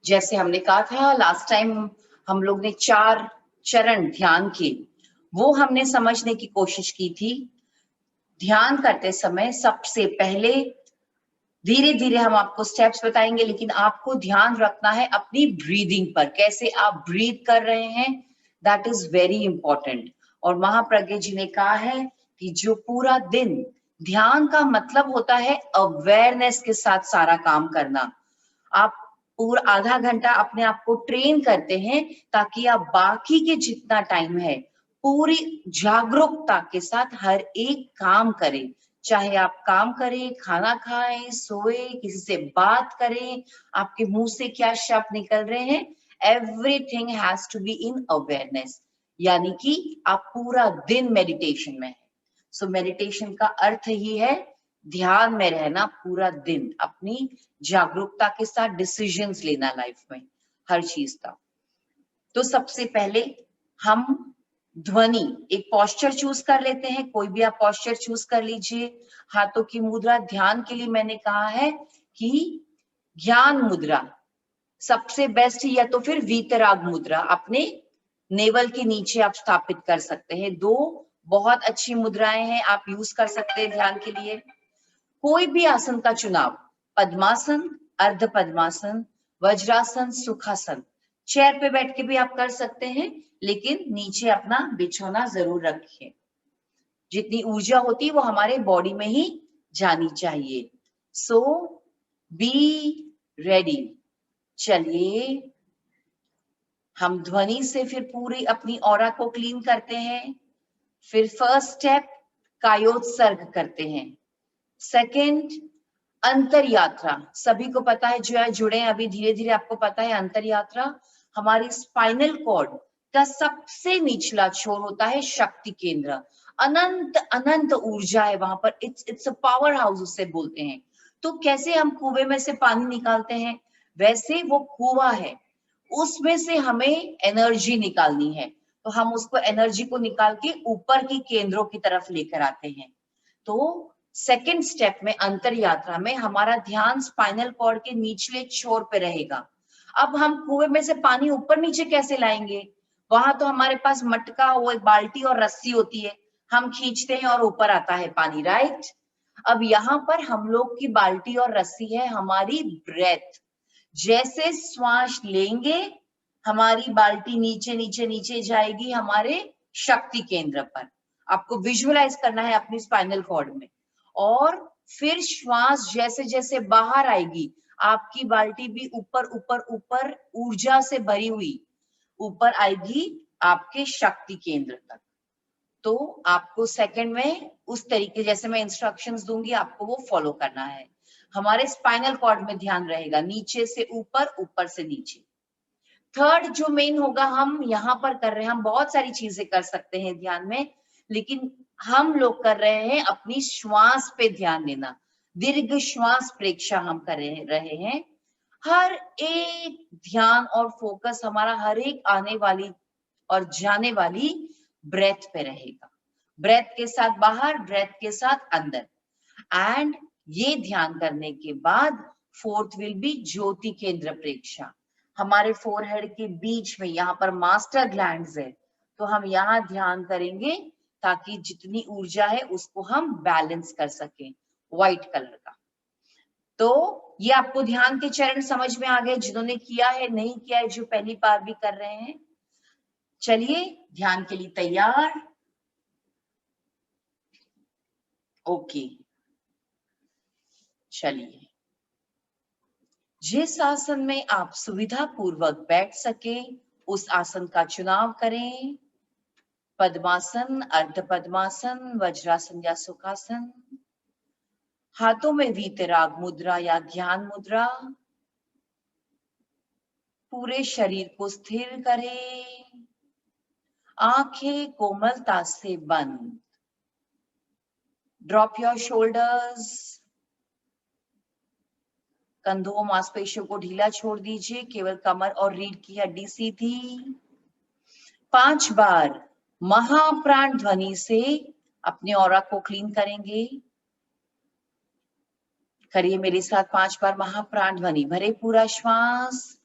जैसे हमने कहा था लास्ट टाइम, हम लोग ने 4 चरण ध्यान के वो हमने समझने की कोशिश की थी। ध्यान करते समय सबसे पहले धीरे धीरे हम आपको स्टेप्स बताएंगे, लेकिन आपको ध्यान रखना है अपनी ब्रीदिंग पर, कैसे आप ब्रीथ कर रहे हैं, दैट इज वेरी इंपॉर्टेंट। और महाप्रज्ञ जी ने कहा है कि जो पूरा दिन, ध्यान का मतलब होता है अवेयरनेस के साथ सारा काम करना। आप पूरा आधा घंटा अपने आप को ट्रेन करते हैं ताकि आप बाकी के जितना टाइम है पूरी जागरूकता के साथ हर एक काम करें। चाहे आप काम करें, खाना खाएं, सोए, किसी से बात करें, आपके मुंह से क्या शब्द निकल रहे हैं, everything has to be in awareness. यानी कि आप पूरा दिन मेडिटेशन में है। सो मेडिटेशन का अर्थ ही है ध्यान में रहना पूरा दिन, अपनी जागरूकता के साथ डिसीजंस लेना लाइफ में हर चीज का। तो सबसे पहले हम ध्वनि, एक पोस्चर चूज कर लेते हैं। कोई भी आप पोस्चर चूज कर लीजिए। हाथों की मुद्रा ध्यान के लिए मैंने कहा है कि ज्ञान मुद्रा सबसे बेस्ट, या तो फिर वीतराग मुद्रा अपने नेवल के नीचे आप स्थापित कर सकते हैं। 2 बहुत अच्छी मुद्राएं हैं, आप यूज कर सकते हैं ध्यान के लिए। कोई भी आसन का चुनाव, पद्मासन, अर्ध पद्मासन, वज्रासन, सुखासन, चेयर पे बैठ के भी आप कर सकते हैं, लेकिन नीचे अपना बिछौना जरूर रखिए। जितनी ऊर्जा होती है वो हमारे बॉडी में ही जानी चाहिए। सो बी रेडी। चलिए हम ध्वनि से फिर पूरी अपनी ऑरा को क्लीन करते हैं। फिर फर्स्ट स्टेप कायोत्सर्ग करते हैं। सेकंड अंतर यात्रा, सभी को पता है, जो है जुड़े हैं अभी धीरे धीरे आपको पता है, अंतर यात्रा हमारी स्पाइनल कॉर्ड का सबसे निचला छोर होता है शक्ति केंद्र। अनंत अनंत ऊर्जा है वहां पर, इट्स अ पावर हाउस उसे बोलते हैं। तो कैसे हम कुएं में से पानी निकालते हैं, वैसे वो कुआं है, उसमें से हमें एनर्जी निकालनी है। तो हम उसको एनर्जी को निकाल के ऊपर की केंद्रों की तरफ लेकर आते हैं। तो सेकेंड स्टेप में अंतर यात्रा में हमारा ध्यान स्पाइनल कॉर्ड के निचले छोर पे रहेगा। अब हम कुएं में से पानी ऊपर नीचे कैसे लाएंगे, वहां तो हमारे पास मटका, वो एक बाल्टी और रस्सी होती है, हम खींचते हैं और ऊपर आता है पानी, राइट। अब यहाँ पर हम लोग की बाल्टी और रस्सी है हमारी ब्रेथ। जैसे श्वास लेंगे हमारी बाल्टी नीचे नीचे नीचे जाएगी हमारे शक्ति केंद्र पर। आपको विजुअलाइज करना है अपनी स्पाइनल कॉर्ड में। और फिर श्वास जैसे जैसे बाहर आएगी, आपकी बाल्टी भी ऊपर ऊपर ऊपर ऊर्जा से भरी हुई ऊपर आएगी आपके शक्ति केंद्र तक। तो आपको सेकंड में उस तरीके, जैसे मैं इंस्ट्रक्शंस दूंगी आपको वो फॉलो करना है। हमारे स्पाइनल कॉर्ड में ध्यान रहेगा, नीचे से ऊपर, ऊपर से नीचे। थर्ड जो मेन होगा, हम यहाँ पर कर रहे हैं, हम बहुत सारी चीजें कर सकते हैं ध्यान में, लेकिन हम लोग कर रहे हैं अपनी श्वास पे ध्यान देना। दीर्घ श्वास प्रेक्षा हम कर रहे हैं। हर एक ध्यान और फोकस हमारा हर एक आने वाली और जाने वाली ब्रेथ पे रहेगा। ब्रेथ के साथ बाहर, ब्रेथ के साथ अंदर। एंड ये ध्यान करने के बाद फोर्थ विल बी ज्योति केंद्र प्रेक्षा। हमारे फोरहेड के बीच में यहाँ पर मास्टर ग्लैंड्स है, तो हम यहाँ ध्यान करेंगे ताकि जितनी ऊर्जा है उसको हम बैलेंस कर सकें, व्हाइट कलर का। तो ये आपको ध्यान के चरण समझ में आ गए, जिन्होंने किया है, नहीं किया है, जो पहली बार भी कर रहे हैं। चलिए ध्यान के लिए तैयार। ओके, चलिए जिस आसन में आप सुविधा पूर्वक बैठ सके उस आसन का चुनाव करें। पद्मासन, अर्ध पद्मासन, वज्रासन या सुखासन। हाथों में वीतराग मुद्रा या ध्यान मुद्रा। पूरे शरीर को स्थिर करें, आंखें कोमलता से बंद। ड्रॉप योर शोल्डर्स, कंधों मांसपेशियों को ढीला छोड़ दीजिए, केवल कमर और रीढ़ की हड्डी सीधी। 5 बार महाप्राण ध्वनि से अपने ऑरा को क्लीन करेंगे। करिए मेरे साथ 5 बार महाप्राण ध्वनि। भरे पूरा श्वास,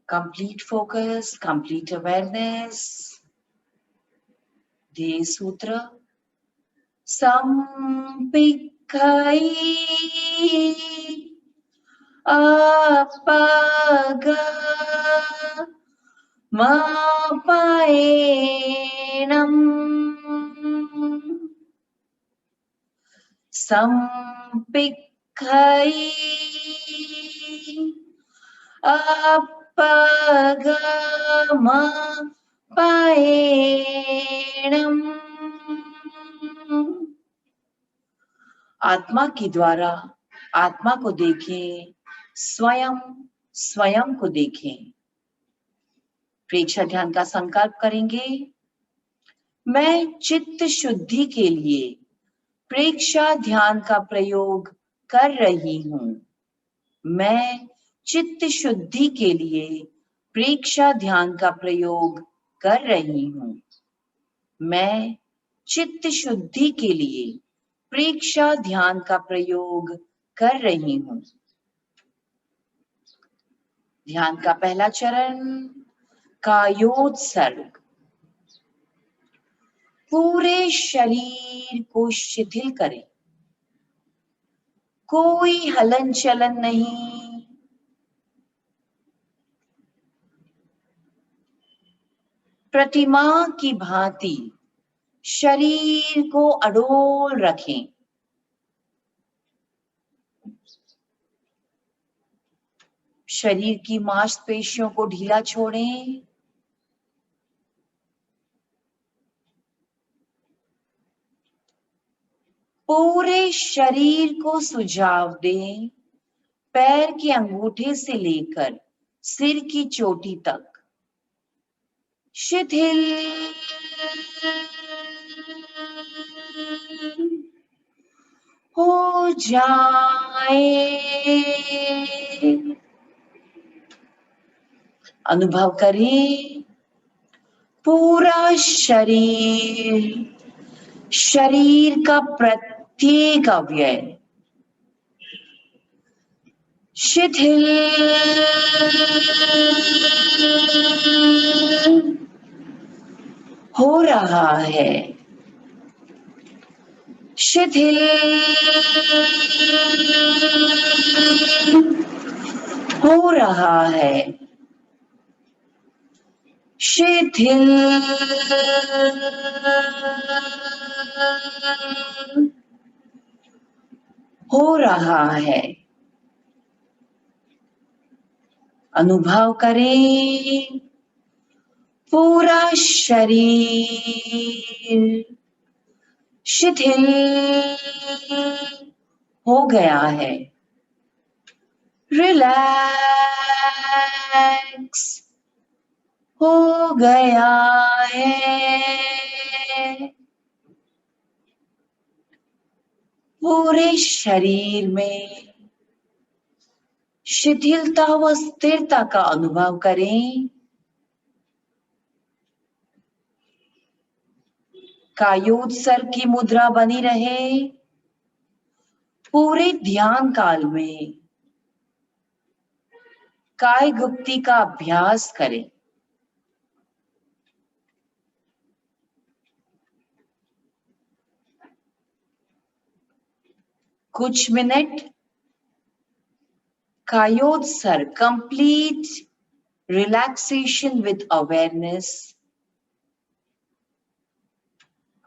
Complete focus, complete awareness. ध्येय सूत्र संपिक्खै अपग मपायेणम् संपिक्खै अपगमपायेणम्। आत्मा के द्वारा आत्मा को देखें, स्वयं स्वयं को देखें। प्रेक्षा ध्यान का संकल्प करेंगे। मैं चित्त शुद्धि के लिए प्रेक्षा ध्यान का प्रयोग कर रही हूं। मैं चित्त शुद्धि के लिए प्रेक्षा ध्यान का प्रयोग कर रही हूं। मैं चित्त शुद्धि के लिए प्रेक्षा ध्यान का प्रयोग कर रही हूं। ध्यान का पहला चरण कायोत्सर्ग। पूरे शरीर को शिथिल करें, कोई हलन चलन नहीं। प्रतिमा की भांति शरीर को अडोल रखें। शरीर की मांसपेशियों को ढीला छोड़ें। पूरे शरीर को सुझाव दें, पैर के अंगूठे से लेकर सिर की चोटी तक शिथिल हो जाए। अनुभव करें पूरा शरीर का प्रत्येक अवयव शिथिल हो रहा है, शिथिल हो रहा है, शिथिल हो रहा है। अनुभव करें पूरा शरीर शिथिल हो गया है, रिलैक्स हो गया है। पूरे शरीर में शिथिलता व स्थिरता का अनुभव करें। कायोत्सर्ग की मुद्रा बनी रहे पूरे ध्यान काल में। काय गुप्ती का अभ्यास करें। कुछ मिनट कायोत्सर्ग, कंप्लीट रिलैक्सेशन विद अवेयरनेस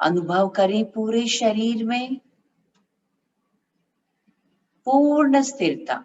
अनुभव करें। पूरे शरीर में पूर्ण स्थिरता।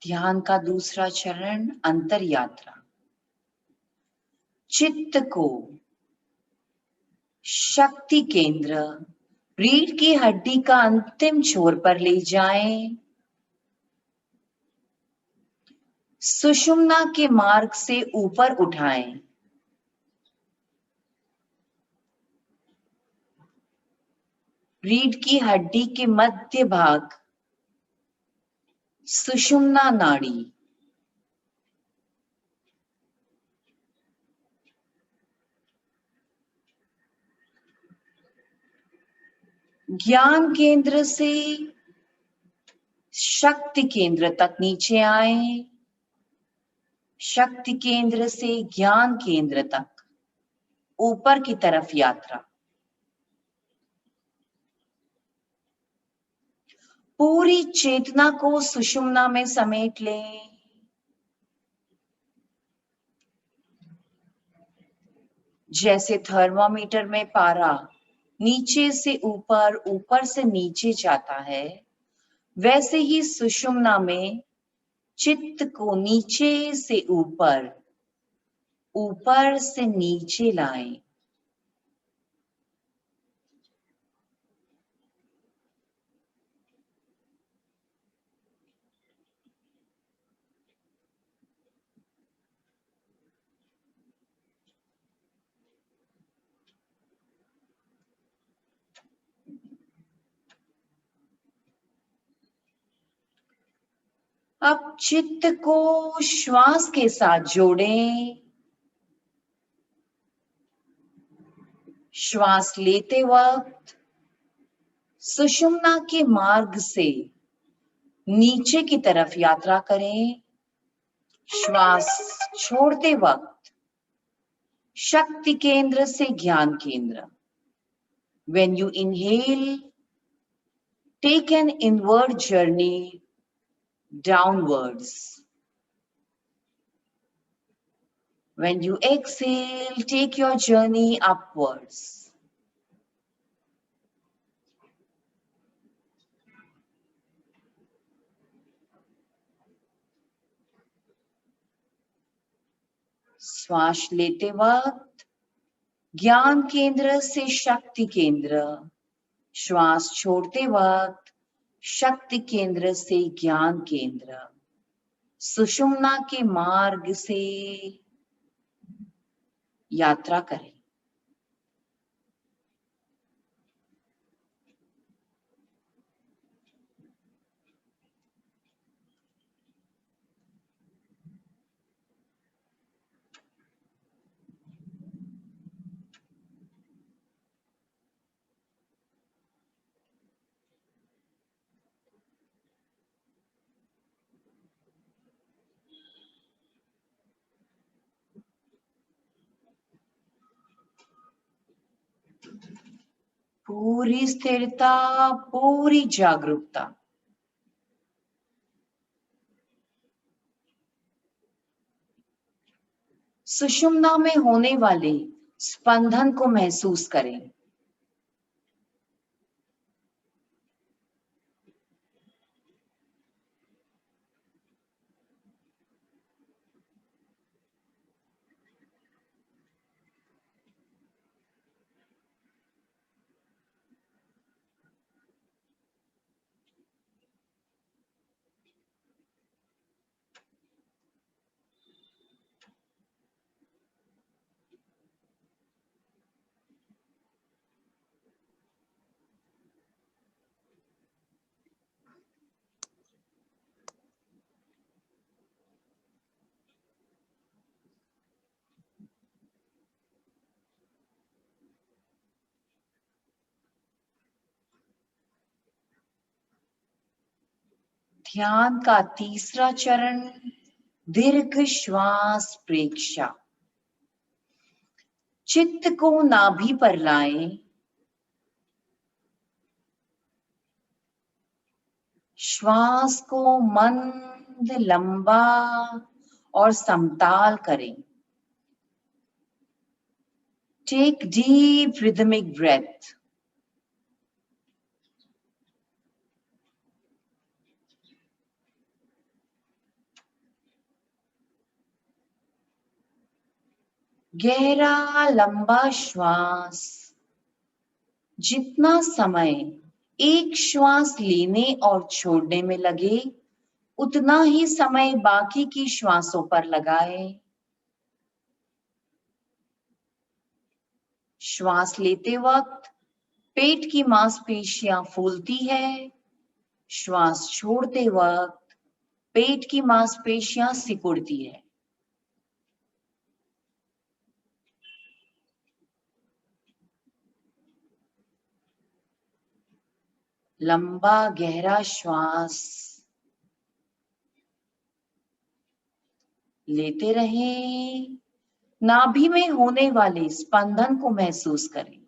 ध्यान का दूसरा चरण, अंतर यात्रा। चित्त को शक्ति केंद्र, रीढ़ की हड्डी का अंतिम छोर पर ले जाएं। सुषुम्ना के मार्ग से ऊपर उठाएं। रीढ़ की हड्डी के मध्य भाग, सुषुम्ना नाड़ी। ज्ञान केंद्र से शक्ति केंद्र तक नीचे आए। शक्ति केंद्र से ज्ञान केंद्र तक ऊपर की तरफ यात्रा। पूरी चेतना को सुषुम्ना में समेट लें। जैसे थर्मामीटर में पारा नीचे से ऊपर, ऊपर से नीचे जाता है, वैसे ही सुषुम्ना में चित्त को नीचे से ऊपर, ऊपर से नीचे लाएं। अब चित्त को श्वास के साथ जोड़ें। श्वास लेते वक्त सुषुम्ना के मार्ग से नीचे की तरफ यात्रा करें। श्वास छोड़ते वक्त शक्ति केंद्र से ज्ञान केंद्र। When you inhale, take an inward journey downwards. When you exhale, take your journey upwards. श्वास लेते वक्त ज्ञान केंद्र से शक्ति केंद्र। श्वास छोड़ते वक्त शक्ति केंद्र से ज्ञान केंद्र। सुषुम्ना के मार्ग से यात्रा करें। पूरी स्थिरता, पूरी जागरूकता। सुषुम्ना में होने वाले स्पंदन को महसूस करें। ध्यान का तीसरा चरण, दीर्घ श्वास प्रेक्षा। चित्त को नाभि पर लाएं। श्वास को मंद, लंबा और समताल करें। Take deep rhythmic breath. गहरा लंबा श्वास। जितना समय एक श्वास लेने और छोड़ने में लगे, उतना ही समय बाकी की श्वासों पर लगाएं। श्वास लेते वक्त पेट की मांसपेशियां फूलती है। श्वास छोड़ते वक्त पेट की मांसपेशियां सिकुड़ती है। लंबा गहरा श्वास लेते रहें। नाभि में होने वाले स्पंदन को महसूस करें।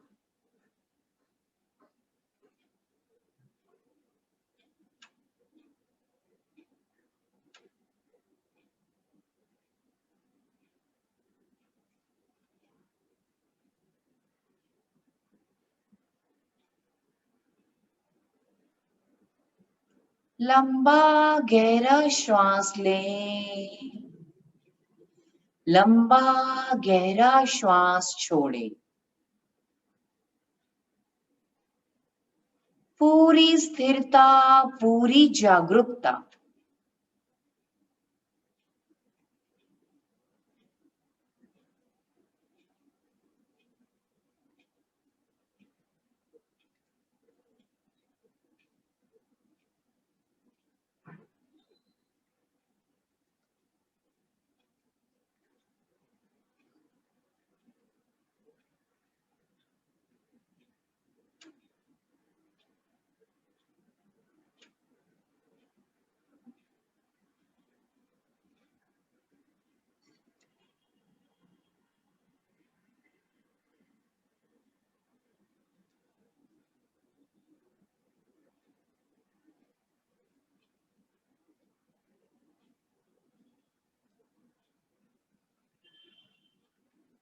लंबा गहरा श्वास लें। लंबा गहरा श्वास छोड़ें। पूरी स्थिरता, पूरी जागरूकता।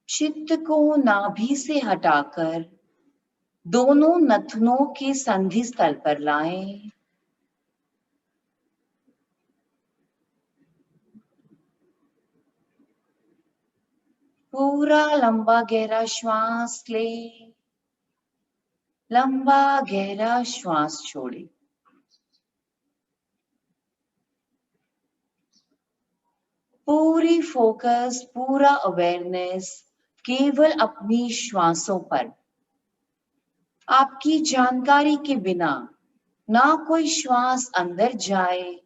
चित्त को नाभि से हटाकर दोनों नथनों के संधि स्थल पर लाएं। पूरा लंबा गहरा श्वास लें। लंबा गहरा श्वास छोड़ें। पूरी फोकस, पूरा अवेयरनेस केवल अपनी श्वासों पर। आपकी जानकारी के बिना ना कोई श्वास अंदर जाए,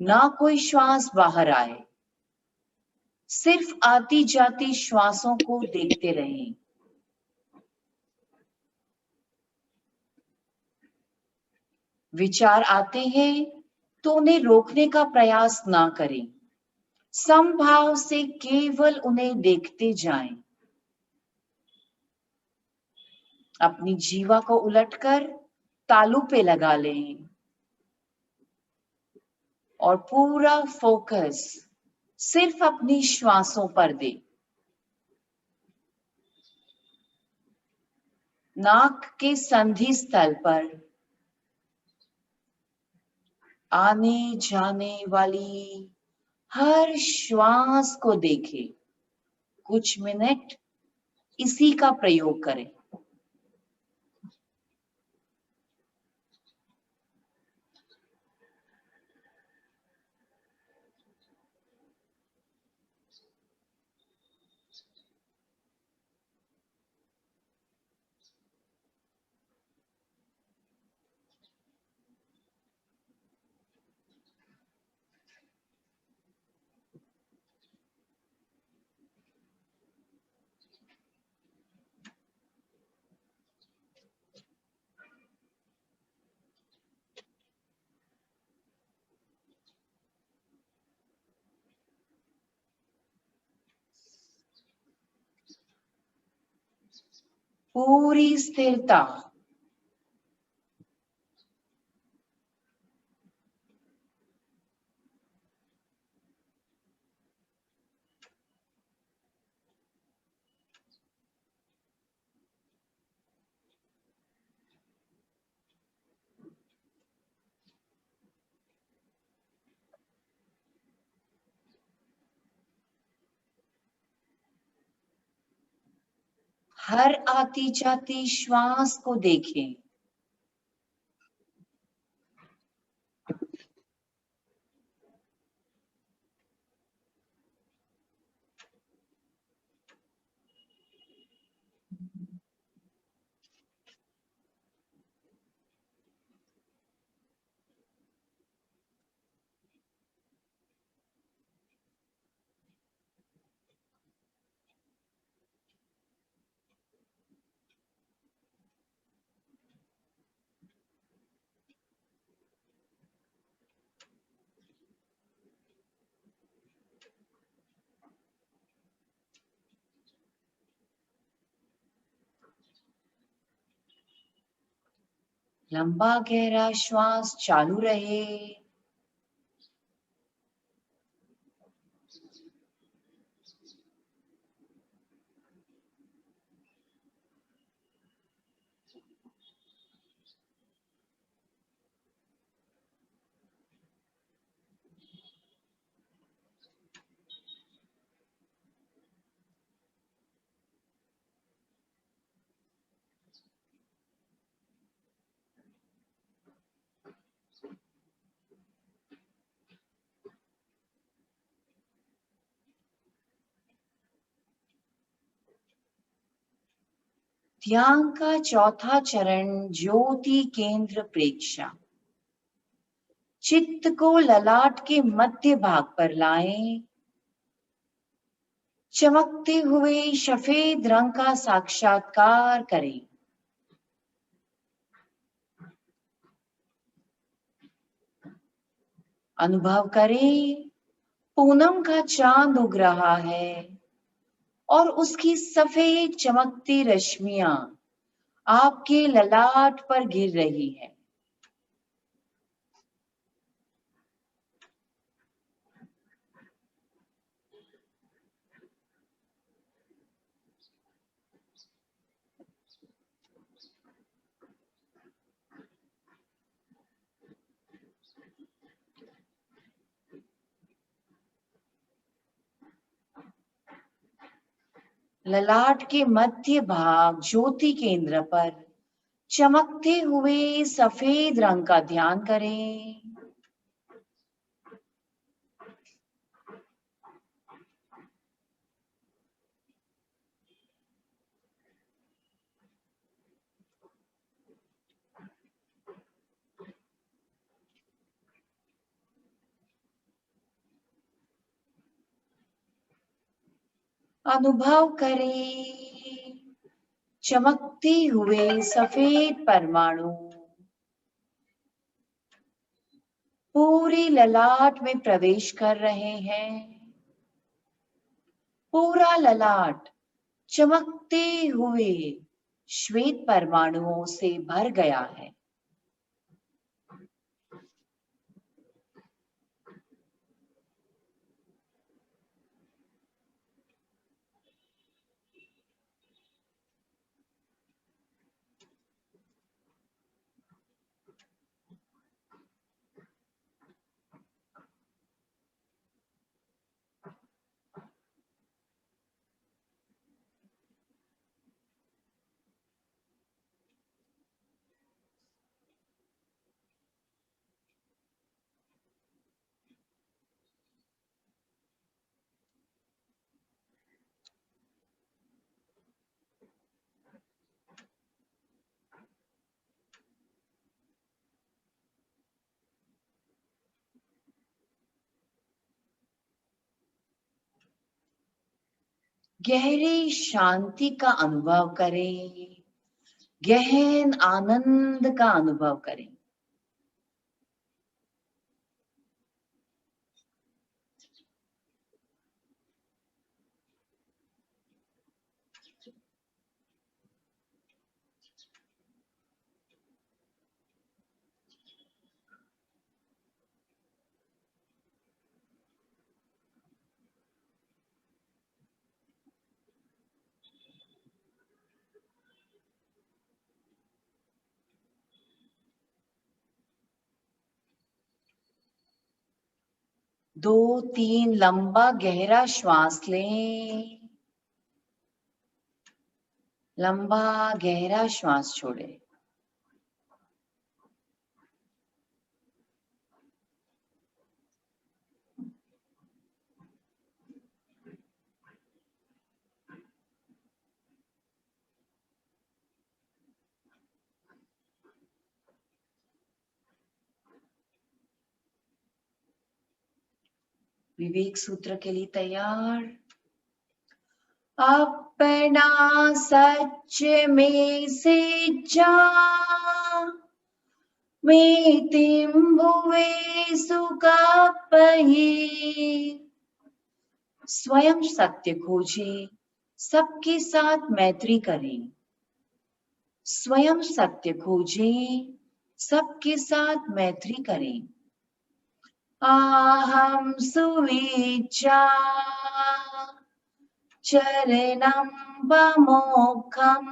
ना कोई श्वास बाहर आए। सिर्फ आती जाती श्वासों को देखते रहें। विचार आते हैं तो उन्हें रोकने का प्रयास ना करें। समभाव से केवल उन्हें देखते जाएं। अपनी जीवा को उलटकर तालू पे लगा लें और पूरा फोकस सिर्फ अपनी श्वासों पर दें। नाक के संधि स्थल पर आने जाने वाली हर श्वास को देखें। कुछ मिनट इसी का प्रयोग करें। पूरी स्थिरता। हर आती जाती श्वास को देखें। लंबा गहरा श्वास चालू रहे। ध्यान का चौथा चरण ज्योति केंद्र प्रेक्षा। चित्त को ललाट के मध्य भाग पर लाएं। चमकते हुए सफेद रंग का साक्षात्कार करें। अनुभव करें पूनम का चांद उग रहा है और उसकी सफेद चमकती रश्मियां आपके ललाट पर गिर रही है। ललाट के मध्य भाग ज्योति केंद्र पर चमकते हुए सफेद रंग का ध्यान करें। अनुभव करें चमकते हुए सफेद परमाणु पूरी ललाट में प्रवेश कर रहे हैं। पूरा ललाट चमकते हुए श्वेत परमाणुओं से भर गया है। गहरी शांति का अनुभव करें। गहन आनंद का अनुभव करें। 2-3 लंबा गहरा श्वास लें, लंबा गहरा श्वास छोड़ें। विवेक सूत्र के लिए तैयार। अपना सच में से जा में तिम्बुवे सुकापही। स्वयं सत्य खोजें, सबके साथ मैत्री करें। स्वयं सत्य खोजें, सबके साथ मैत्री करें। आहम सुविचा चरणम वमोक्षम।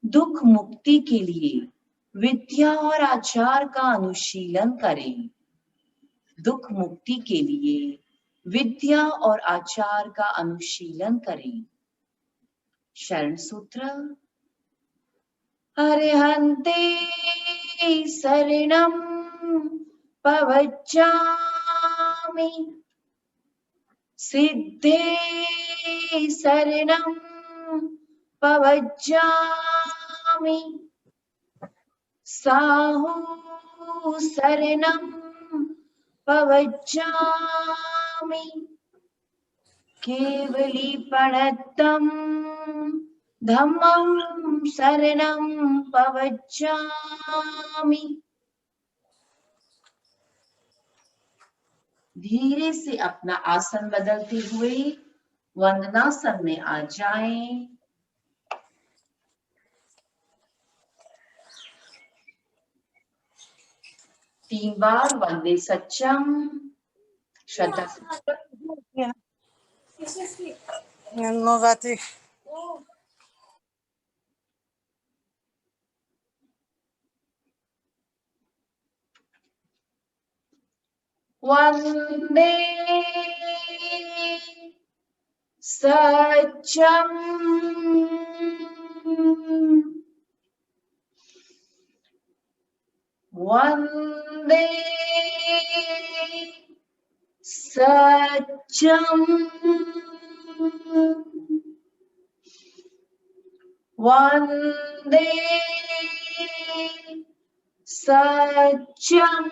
दुख मुक्ति के लिए विद्या और आचार का अनुशीलन करें। दुख मुक्ति के लिए विद्या और आचार का अनुशीलन करें। शरण सूत्र। अरहन्ते शरणं पवच्चामि, सिद्धे शरणं पवच्चामि, साहु शरणं पवच्चामि, केवलीपणत्तं धम्मं शरणं पवच्चामि। धीरे से अपना आसन बदलते हुए वंदनासन में आ जाएं। तीन बार वंदे सच्चम श्रद्धा वंदे सच्चम वंदे सच्चम वंदे सच्चम।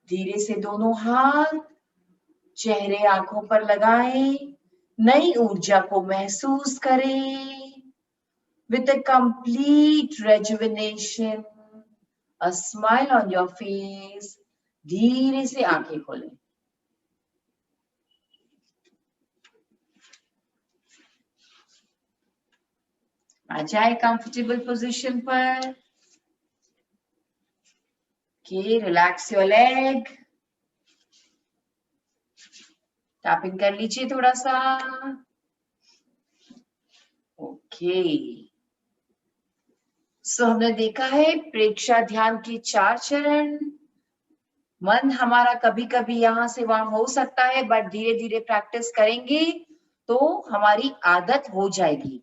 धीरे से दोनों हाथ चेहरे आंखों पर लगाएं, नई ऊर्जा को महसूस करें। With a complete rejuvenation, a smile on your face, धीरे से आंखें खोलें। आ जाए कंफर्टेबल पोजीशन पर। Okay, relax your leg. Tapping कर लीजिए थोड़ा सा। ओके, सो हमने देखा है प्रेक्षा ध्यान के 4 चरण। मन हमारा कभी कभी यहाँ से वहां हो सकता है, बट धीरे धीरे प्रैक्टिस करेंगे तो हमारी आदत हो जाएगी।